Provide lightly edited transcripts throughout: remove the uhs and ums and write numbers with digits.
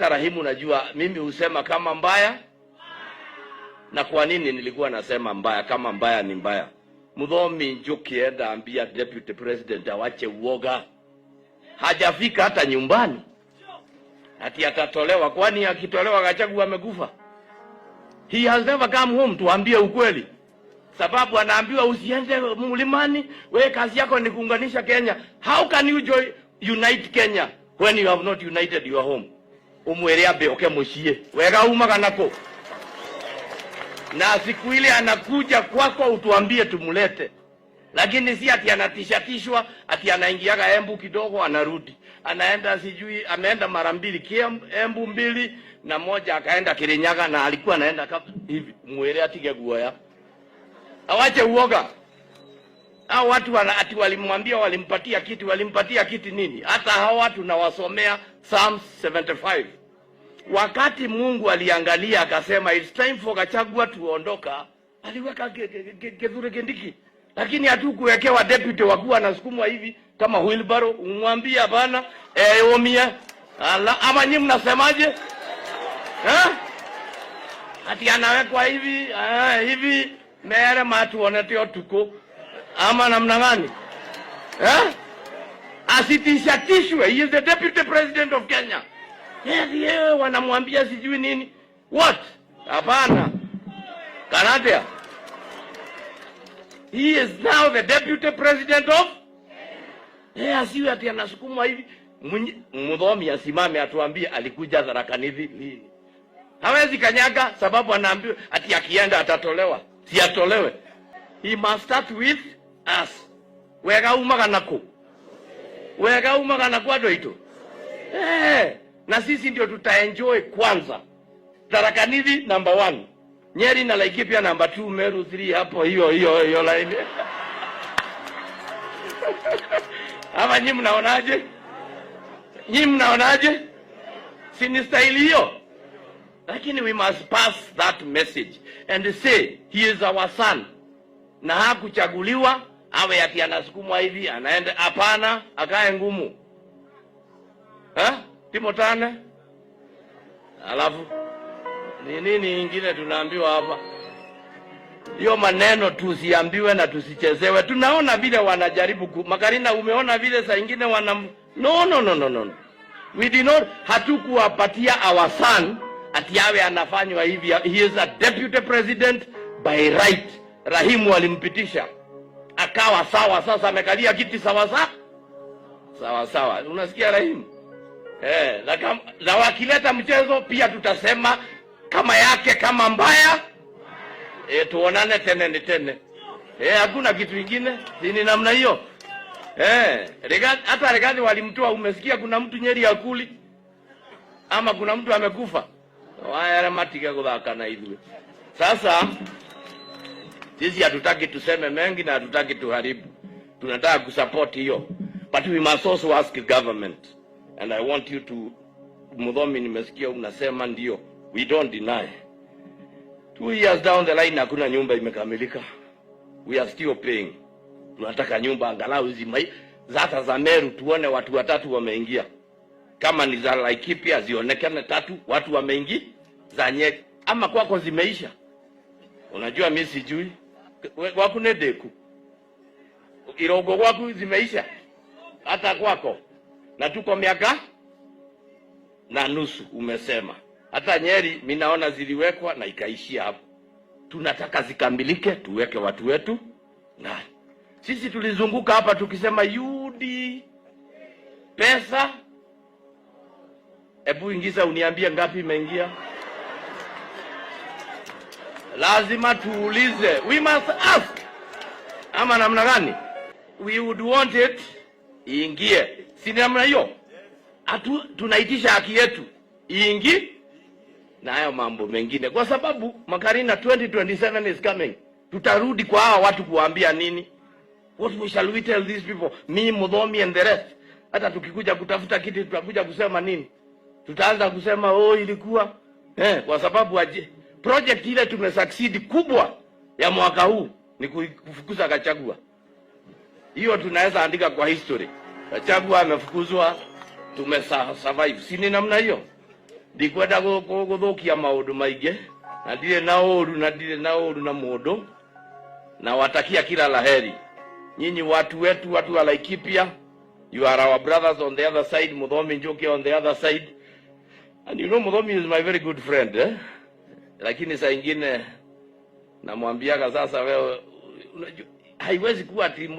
hata Rahimu, najua mimi husema kama mbaya. Na kwa nini nilikuwa nasema mbaya? Kama mbaya ni mbaya. Muthomi Njuki enda ambia deputy president awache uoga. Hajafika hata nyumbani ati atatolewa. Kwani akitolewa Gachagua amekufa? He has never come home. Tuambie ukweli. Sababu anaambiwa usiende mlimani, wewe kazi yako ni kuunganisha Kenya. How can you unite Kenya when you have not united your home? Umwere abe oke mushie. Wega umaga nako. Na siku ile anakuja kwako utuambie tumulete. Lakini si ati anatishatishwa, ati anaingiaga Embu kidogo anarudi. Anaenda sijui, ameenda mara mbili Embu mbili na moja akaenda Kirinyaga na alikuwa anaenda hivi. Mwere atige guoya. Awache uoga. Hao watu ati walimwambia walimpatia kiti nini? Hata hao watu nawasomea Psalms 75. Wakati Mungu aliangalia akasema it's time for Gachagua tuondoka, aliweka Kithure Kindiki. Lakini hatukuwekewa deputy wakuwa anasukumwa hivi kama wheelbarrow. Umwambia bana omia. Ama nyinyi mnasemaje? Ati anawekwa hivi hivi mere matuoneteo tuko ama namna gani? Asitishatishwe. He is the deputy president of Kenya. Yeye wanamwambia sijui nini. What? Hapana. Kanadia. He is now the deputy president of asiwe ati anasukumwa hivi. Muthomi asimame atuambie alikuja Tharaka Nithi lini. Hawezi kanyaga sababu anaambiwa ati akienda atatolewa. Si atolewe. He must start with us. Wega umaga nako. Wega umaga nako adoito. Na sisi ndio tutaenjoy kwanza. Tharaka Nithi number 1. Nyeri na Laikipia number 2, Meru 3 hapo hiyo line. Ama nyinyi mnaonaje? Nyinyi mnaonaje? Si ni style hiyo? Lakini we must pass that message and say he is our son. Na hakuchaguliwa awe ati anasukumwa hivi anaenda. Hapana, akae ngumu. Timotane. Alafu nini ingine tunaambiwa hapa? Hiyo maneno tusiambiwe na tusichezewe. Tunaona vile wanajaribu Makarina, umeona vile saa nyingine no. We did not hatukuwapatia our son ati awe anafanywa hivi. He is a deputy president by right. Rahimu alimpitisha akawa sawa, sasa amekalia kiti sawa. Unasikia Rahimu? Na wakileta mchezo pia tutasema kama yake kama mbaya. Tuonane tene. Hakuna kitu kingine. Ni namna hiyo. Hata regadi walimtoa, umesikia kuna mtu Nyeri akuli ama kuna mtu amekufa. Waya matika kuthaka na hivi. Sasa sisi hatutaki tuseme mengi na hatutaki tuharibu. Tunataka kusupport hiyo. But we must also ask the government. And I want you to, Muthomi nimesikia unasema ndio. We don't deny. 2 years down the line hakuna nyumba imekamilika. We are still paying. Tunataka nyumba angalau hizi zata za Meru tuone watu 3 wameingia. Kama ni za Laikipia zionekane 3 watu wameingia. Za Nyeri ama kwako zimeisha. Unajua mimi sijui. Kwako nedeku. Irogo kwako zimeisha. Hata kwako. Na tuko miaka na nusu umesema. Hata Nyeri mimi naona ziliwekwa na ikaishia hapo. Tunataka zikamilike, tuweke watu wetu na sisi tulizunguka hapa tukisema yudi pesa. Hebu ingiza uniambie ngapi imeingia? Lazima tuulize. We must ask. Ama namna gani? We would want it iingie. Si namna hiyo? Tunaitisha haki yetu iingie na hayo mambo mengine. Kwa sababu Makarina 2027 is coming. Tutarudi kwa hawa watu kuambia nini? What we shall we tell these people? Me, Muthomi and the rest. Hata tukikuja kutafuta kitu tutakuja kusema nini? Tutaanza kusema ilikuwa kwa sababu project ile tumesucceed kubwa ya mwaka huu ni kufukuza Gachagua. Hiyo tunaweza andika kwa history. Gachagua amefukuzwa, tumesurvive. Si ni namna hiyo? ndikwenda guthukia maundu maingi, na ndire na uru na mundu, na watakia kila laheri. Nyinyi watu wetu, watu wa Laikipia, you are our brothers on the other side. Muthomi Njuki on the other side, and you know Muthomi is my very good friend, eh? Lakini saa ingine namwambiaga, sasa wewe haiwezi kuwa ati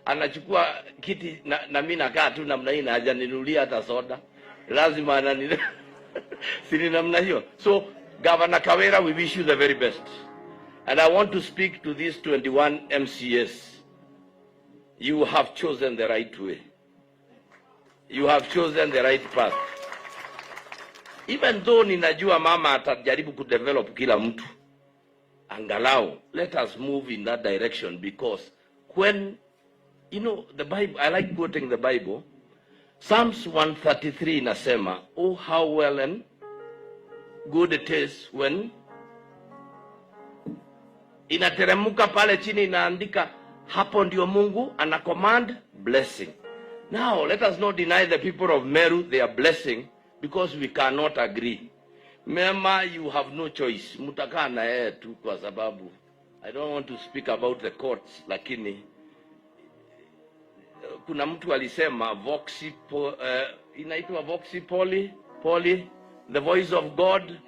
anachukua kiti na mimi nakaa tu namna hii na hajaninulia hata soda. Lazima anani sini namna hiyo. So Governor Kawira, we wish you the very best, and I want to speak to these 21 MCAs. You have chosen the right way. You have chosen the right path. Even though ninajua mama atajaribu kudevelop kila mtu, angalau let us move in that direction, because when, you know, the Bible, I like quoting the Bible. Psalms 133 inasema, oh how well and good it is when, inateremuka pale chini inaandika, hapo ndio Mungu ana command blessing. Now let us not deny the people of Meru their blessing, because we cannot agree. Mema, you have no choice. Mutakaa na yeye tu kwa sababu, I don't want to speak about the courts, lakini kuna mtu alisema inaitwa Voxi Poli, the voice of God.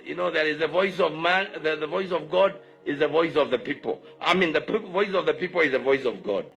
You know, there is the voice of man, the voice of God is the voice of the people. I mean, the voice of the people is the voice of God.